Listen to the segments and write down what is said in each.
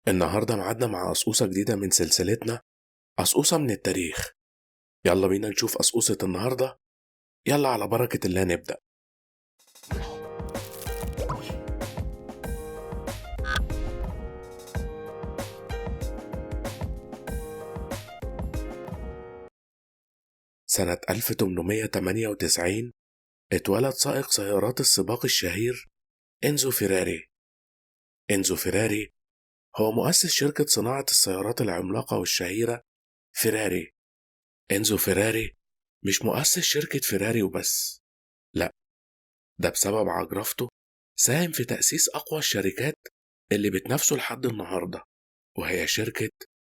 النهاردة معادنا مع قصقوصة جديدة من سلسلتنا، قصقوصة من التاريخ. يلا بينا نشوف قصقوصة النهاردة. يلا على بركة الله نبدأ. سنة 1898 اتولد سائق سيارات السباق الشهير إنزو فيراري. إنزو فيراري هو مؤسس شركة صناعة السيارات العملاقة والشهيرة فيراري. إنزو فيراري مش مؤسس شركة فيراري وبس، لأ، ده بسبب عجرفته ساهم في تأسيس أقوى الشركات اللي بتنافسه لحد النهاردة، وهي شركة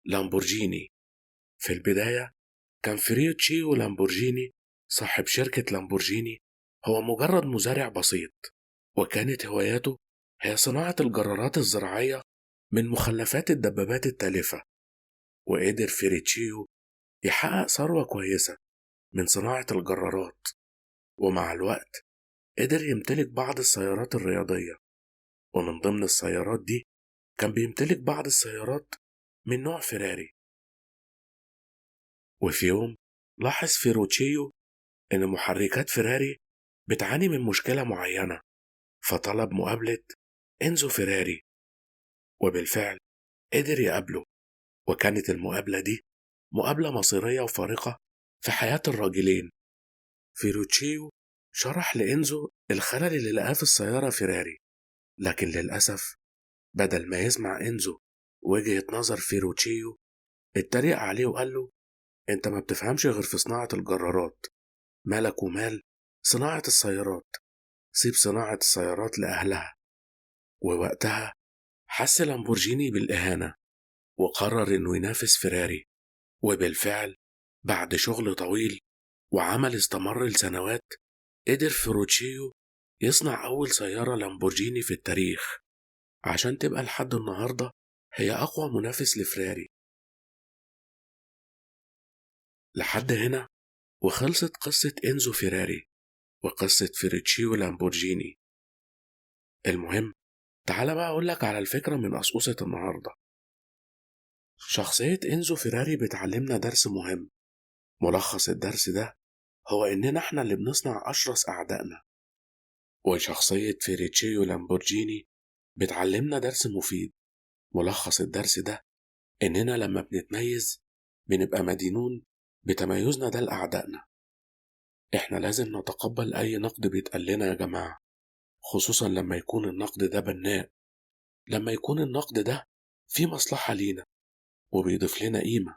لامبورجيني. في البداية كان فريوتشيو لامبورجيني صاحب شركة لامبورجيني هو مجرد مزارع بسيط، وكانت هواياته هي صناعة الجرارات الزراعية من مخلفات الدبابات التالفة. وقدر فريتشيو يحقق ثروة كويسة من صناعة الجرارات، ومع الوقت قدر يمتلك بعض السيارات الرياضية، ومن ضمن السيارات دي كان بيمتلك بعض السيارات من نوع فيراري. وفي يوم لاحظ فيروتشيو إن محركات فيراري بتعاني من مشكلة معينة، فطلب مقابلة إنزو فيراري، وبالفعل قدر يقابله. وكانت المقابلة دي مقابلة مصيرية وفارقة في حياة الراجلين. فيروتشيو شرح لإنزو الخلل اللي لقاه في السيارة فيراري، لكن للأسف بدل ما يسمع إنزو وجهة نظر فيروتشيو، اتريق عليه وقال له: انت ما بتفهمش غير في صناعة الجرارات، مالك ومال صناعة السيارات، سيب صناعة السيارات لأهلها. ووقتها حس لامبورجيني بالإهانة، وقرر إنه ينافس فيراري. وبالفعل بعد شغل طويل وعمل استمر لسنوات، قدر فيروتشيو يصنع أول سيارة لامبورجيني في التاريخ، عشان تبقى لحد النهاردة هي أقوى منافس لفراري. لحد هنا وخلصت قصة إنزو فيراري وقصة فيرتشيو لامبورجيني. المهم، تعال بقى أقولك على الفكرة من قصقصة النهاردة. شخصية إنزو فيراري بتعلمنا درس مهم. ملخص الدرس ده هو إننا إحنا اللي بنصنع أشرس أعدائنا. وشخصية فيرتشيو لامبورجيني بتعلمنا درس مفيد. ملخص الدرس ده إننا لما بنتميز بنبقى مدينون بتميزنا ده لأعدائنا. إحنا لازم نتقبل أي نقد بيتقال لنا يا جماعة، خصوصا لما يكون النقد ده بناء، لما يكون النقد ده فيه مصلحة لينا وبيضيف لنا قيمة.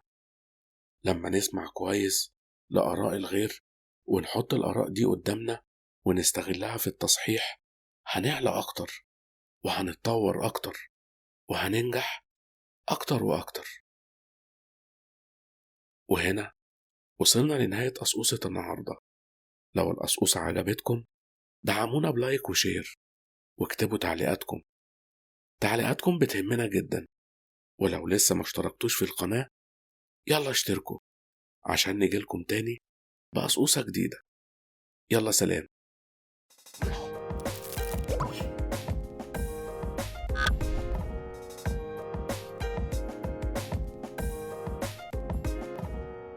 لما نسمع كويس لآراء الغير ونحط الآراء دي قدامنا ونستغلها في التصحيح، هنعلى أكتر وهنتطور أكتر وهننجح أكتر وأكتر. وهنا وصلنا لنهاية قصقوصة النهاردة. لو القصقوصة عجبتكم دعمونا بلايك وشير، واكتبوا تعليقاتكم بتهمنا جدا. ولو لسه ما اشتركتوش في القناة، يلا اشتركوا عشان نجيلكم تاني بقصقوصة جديدة. يلا سلام.